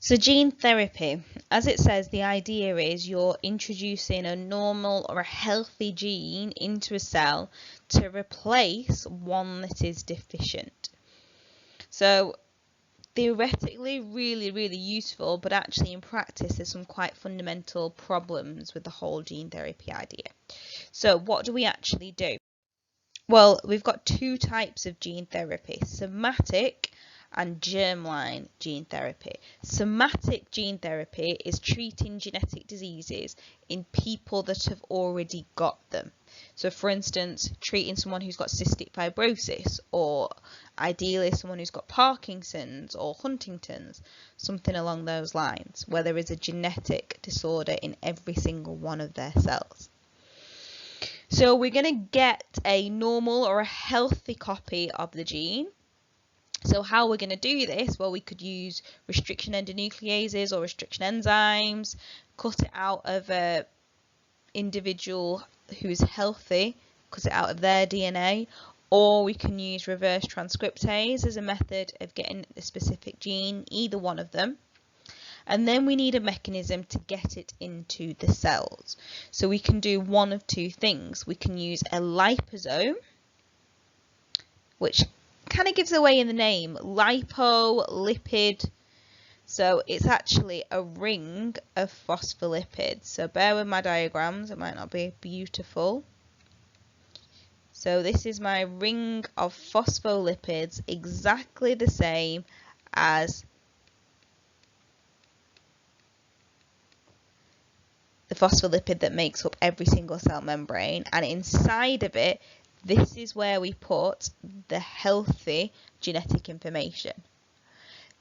So gene therapy, as it says, the idea is you're introducing a normal or a healthy gene into a cell to replace one that is deficient. So theoretically really useful, but actually in practice there's some quite fundamental problems with the whole gene therapy idea. So what do we actually do? Well, we've got two types of gene therapy: somatic and germline gene therapy. Somatic gene therapy is treating genetic diseases in people that have already got them. So for instance, treating someone who's got cystic fibrosis, or ideally someone who's got Parkinson's or Huntington's, something along those lines, where there is a genetic disorder in every single one of their cells. So we're going to get a normal or a healthy copy of the gene. So how we're going to do this? Well, we could use restriction endonucleases or restriction enzymes, cut it out of an individual who's healthy, cut it out of their DNA, or we can use reverse transcriptase as a method of getting a specific gene, either one of them. And then we need a mechanism to get it into the cells. So we can do one of two things. We can use a liposome, which kind of gives away in the name, lipid. So it's actually a ring of phospholipids. So bear with my diagrams, it might not be beautiful. So this is my ring of phospholipids, exactly the same as the phospholipid that makes up every single cell membrane, and inside of it, this is where we put the healthy genetic information.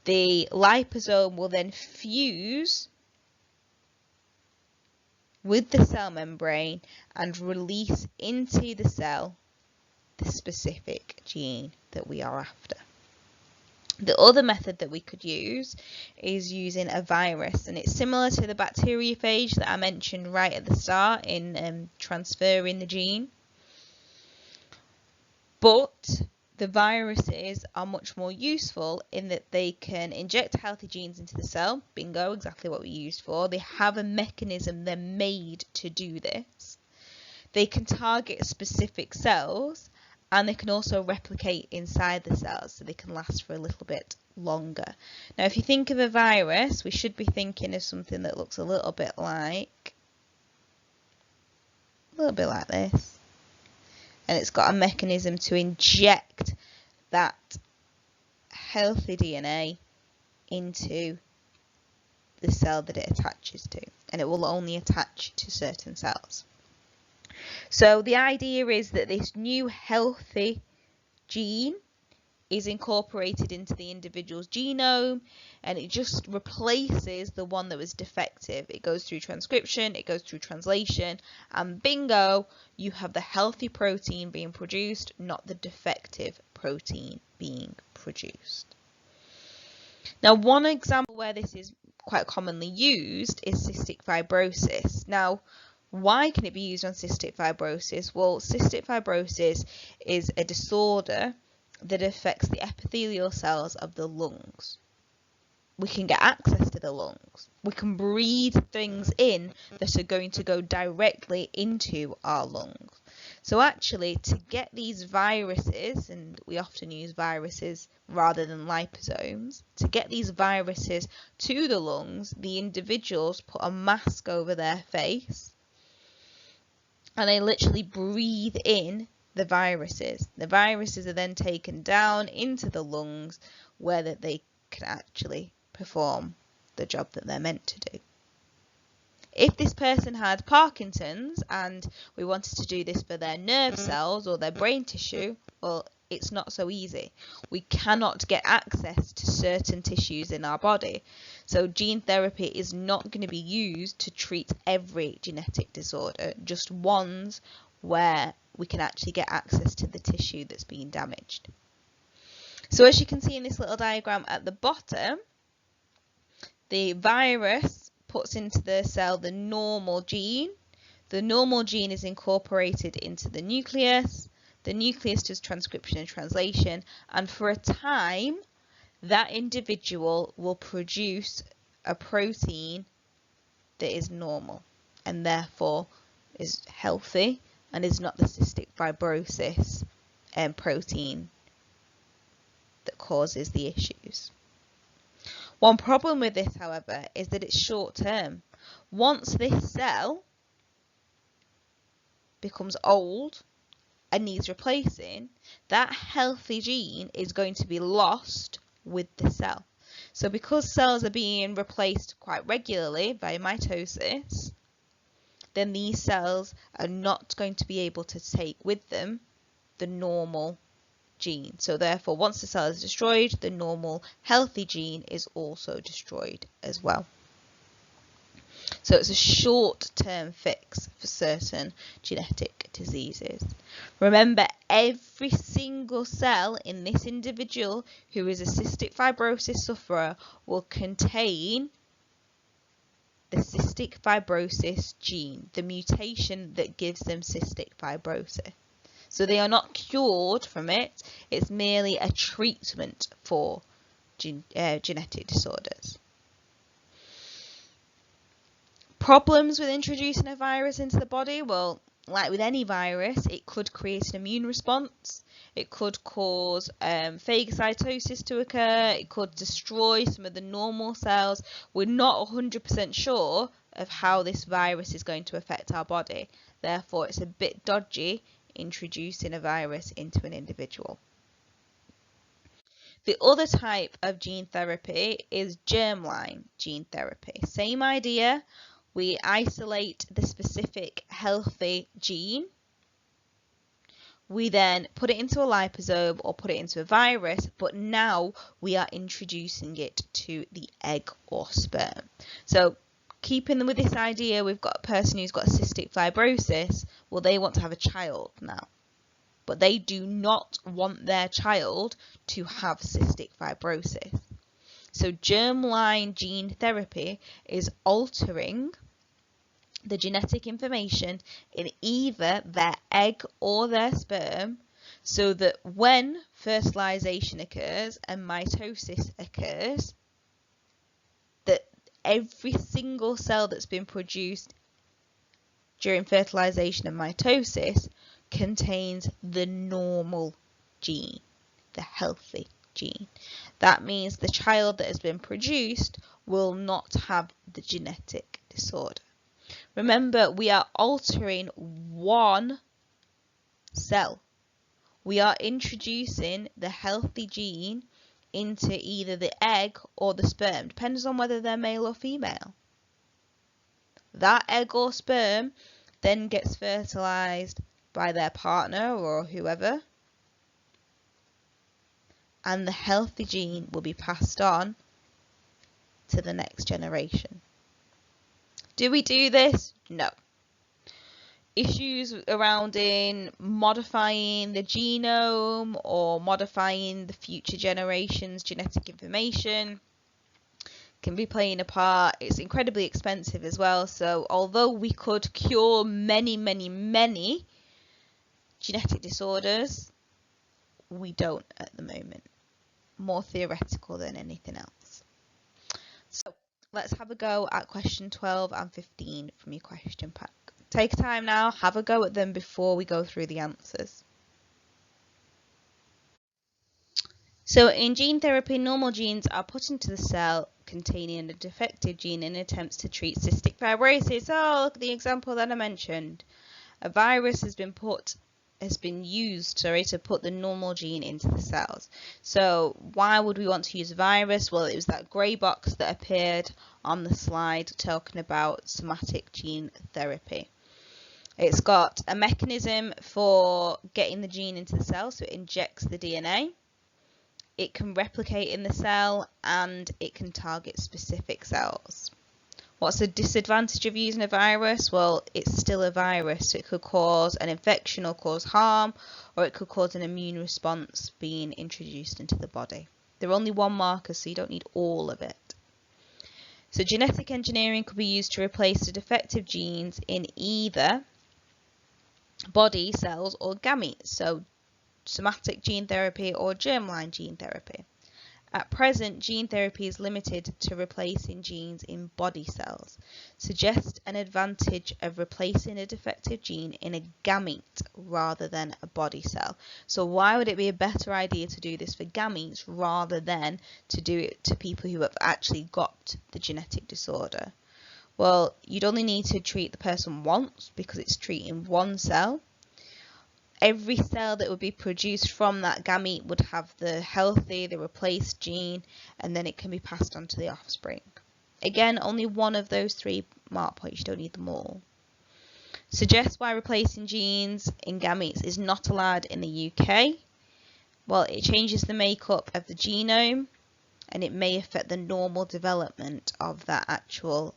The liposome will then fuse with the cell membrane and release into the cell the specific gene that we are after. The other method that we could use is using a virus, and it's similar to the bacteriophage that I mentioned right at the start in transferring the gene. But the viruses are much more useful in that they can inject healthy genes into the cell. Bingo, exactly what we used for. They have a mechanism, they're made to do this. They can target specific cells, and they can also replicate inside the cells, so they can last for a little bit longer. Now, if you think of a virus, we should be thinking of something that looks a little bit like this. And it's got a mechanism to inject that healthy DNA into the cell that it attaches to, and it will only attach to certain cells. So the idea is that this new healthy gene is incorporated into the individual's genome, and it just replaces the one that was defective. It goes through transcription, it goes through translation, and bingo, you have the healthy protein being produced, not the defective protein being produced. Now, one example where this is quite commonly used is cystic fibrosis. Now, why can it be used on cystic fibrosis? Well, cystic fibrosis is a disorder that affects the epithelial cells of the lungs. We can get access to the lungs. We can breathe things in that are going to go directly into our lungs. So actually, to get these viruses, and we often use viruses rather than liposomes, to get these viruses to the lungs, the individuals put a mask over their face, and they literally breathe in the viruses. The viruses are then taken down into the lungs, where they can actually perform the job that they're meant to do. If this person had Parkinson's and we wanted to do this for their nerve cells or their brain tissue, well, it's not so easy. We cannot get access to certain tissues in our body. So gene therapy is not going to be used to treat every genetic disorder, just ones where we can actually get access to the tissue that's being damaged. So as you can see in this little diagram at the bottom, the virus puts into the cell the normal gene. The normal gene is incorporated into the nucleus. The nucleus does transcription and translation, and for a time that individual will produce a protein that is normal and therefore is healthy and is not the cystic fibrosis protein that causes the issues. One problem with this, however, is that it's short term. Once this cell becomes old and needs replacing, that healthy gene is going to be lost with the cell. So because cells are being replaced quite regularly by mitosis, then these cells are not going to be able to take with them the normal gene. So therefore, once the cell is destroyed, the normal healthy gene is also destroyed as well. So it's a short-term fix for certain genetic diseases. Remember, every single cell in this individual who is a cystic fibrosis sufferer will contain the cystic fibrosis gene, the mutation that gives them cystic fibrosis. So they are not cured from it, it's merely a treatment for genetic disorders. Problems with introducing a virus into the body? Well, like with any virus, it could create an immune response. It could cause phagocytosis to occur. It could destroy some of the normal cells. We're not 100% sure of how this virus is going to affect our body. Therefore, it's a bit dodgy introducing a virus into an individual. The other type of gene therapy is germline gene therapy. Same idea. We isolate the specific healthy gene. We then put it into a liposome or put it into a virus, but now we are introducing it to the egg or sperm. So keeping with this idea, we've got a person who's got cystic fibrosis. Well, they want to have a child now, but they do not want their child to have cystic fibrosis. So germline gene therapy is altering the genetic information in either their egg or their sperm so that when fertilization occurs and mitosis occurs, that every single cell that's been produced during fertilization and mitosis contains the normal gene, the healthy gene. That means the child that has been produced will not have the genetic disorder. Remember, we are altering one cell. We are introducing the healthy gene into either the egg or the sperm, depends on whether they're male or female. That egg or sperm then gets fertilized by their partner or whoever, and the healthy gene will be passed on to the next generation. Do we do this? No. Issues around in modifying the genome or modifying the future generation's genetic information can be playing a part. It's incredibly expensive as well. So although we could cure many genetic disorders, we don't at the moment. More theoretical than anything else. So let's have a go at question 12 and 15 from your question pack. Take time now, have a go at them before we go through the answers. So in gene therapy, normal genes are put into the cell containing a defective gene in attempts to treat cystic fibrosis. Oh, look at the example that I mentioned. A virus has been used to put the normal gene into the cells. So why would we want to use a virus? Well, it was that grey box that appeared on the slide talking about somatic gene therapy. It's got a mechanism for getting the gene into the cell, so it injects the DNA. It can replicate in the cell and it can target specific cells. What's the disadvantage of using a virus? Well, it's still a virus, so it could cause an infection or cause harm, or it could cause an immune response being introduced into the body. They're only one marker, so you don't need all of it. So genetic engineering could be used to replace the defective genes in either body cells or gametes, so somatic gene therapy or germline gene therapy. At present, gene therapy is limited to replacing genes in body cells. Suggest an advantage of replacing a defective gene in a gamete rather than a body cell. So why would it be a better idea to do this for gametes rather than to do it to people who have actually got the genetic disorder? Well, you'd only need to treat the person once because it's treating one cell. Every cell that would be produced from that gamete would have the healthy, the replaced gene, and then it can be passed on to the offspring. Again, only one of those 3 mark points, you don't need them all. Suggest why replacing genes in gametes is not allowed in the UK. Well, it changes the makeup of the genome, and it may affect the normal development of that actual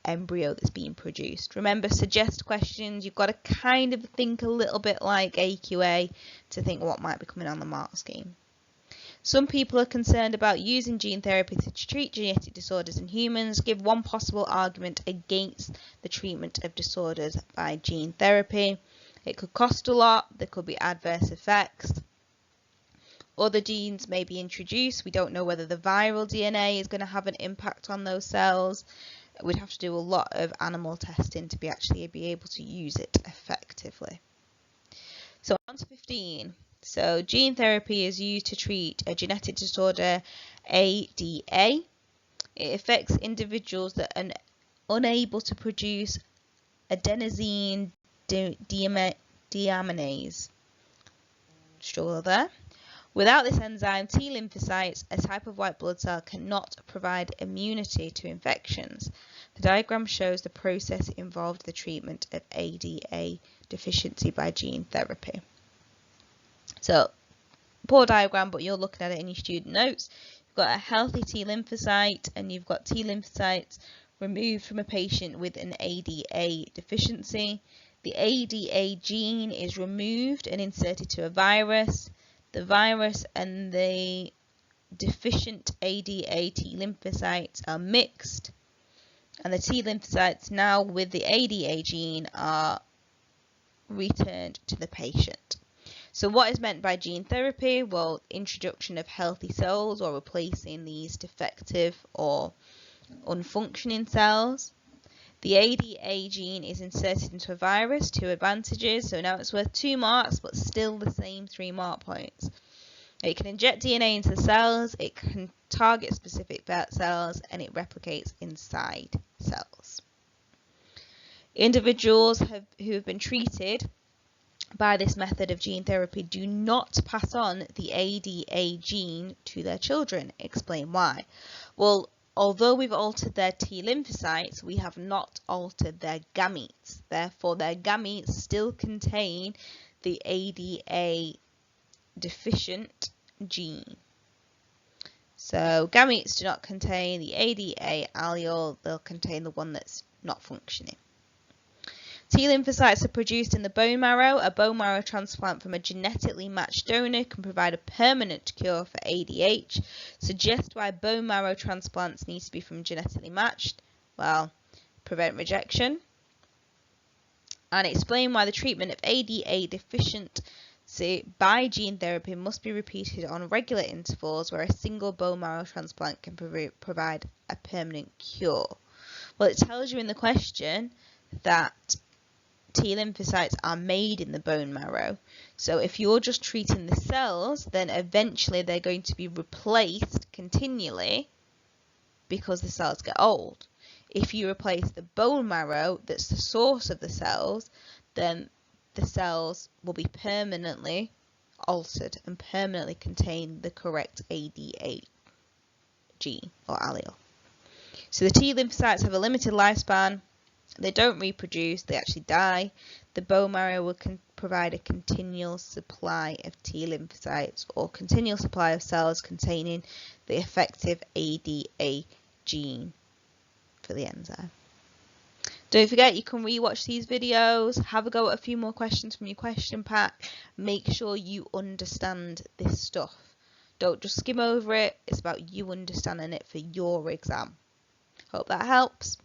embryo that's being produced. Remember, suggest questions. You've got to kind of think a little bit like AQA to think what might be coming on the mark scheme. Some people are concerned about using gene therapy to treat genetic disorders in humans. Give one possible argument against the treatment of disorders by gene therapy. It could cost a lot. There could be adverse effects. Other genes may be introduced. We don't know whether the viral DNA is going to have an impact on those cells. We'd have to do a lot of animal testing to be able to use it effectively. So on to 15. So gene therapy is used to treat a genetic disorder, ADA. It affects individuals that are unable to produce adenosine deaminase. Struggle there. Without this enzyme, T lymphocytes, a type of white blood cell, cannot provide immunity to infections. The diagram shows the process involved in the treatment of ADA deficiency by gene therapy. So, poor diagram, but you're looking at it in your student notes. You've got a healthy T lymphocyte, and you've got T lymphocytes removed from a patient with an ADA deficiency. The ADA gene is removed and inserted to a virus. The virus and the deficient ADA T lymphocytes are mixed, and the T lymphocytes now with the ADA gene are returned to the patient. So what is meant by gene therapy? Well, introduction of healthy cells or replacing these defective or unfunctioning cells. The ADA gene is inserted into a virus, 2 advantages, so now it's worth 2 marks, but still the same 3 mark points. It can inject DNA into the cells, it can target specific cells, and it replicates inside cells. Individuals who have been treated by this method of gene therapy do not pass on the ADA gene to their children. Explain why. Well, although we've altered their T lymphocytes, we have not altered their gametes. Therefore, their gametes still contain the ADA deficient gene. So, gametes do not contain the ADA allele, they'll contain the one that's not functioning. T lymphocytes are produced in the bone marrow. A bone marrow transplant from a genetically matched donor can provide a permanent cure for ADH. Suggest why bone marrow transplants need to be from genetically matched. Well, prevent rejection. And explain why the treatment of ADA deficiency by gene therapy must be repeated on regular intervals, where a single bone marrow transplant can provide a permanent cure. Well, it tells you in the question that T lymphocytes are made in the bone marrow. So if you're just treating the cells, then eventually they're going to be replaced continually because the cells get old. If you replace the bone marrow, that's the source of the cells, then the cells will be permanently altered and permanently contain the correct ADA gene or allele. So the T lymphocytes have a limited lifespan. They don't reproduce, they actually die. The bone marrow will provide a continual supply of T lymphocytes or continual supply of cells containing the effective ADA gene for the enzyme. Don't forget, you can rewatch these videos, have a go at a few more questions from your question pack. Make sure you understand this stuff. Don't just skim over it, it's about you understanding it for your exam. Hope that helps.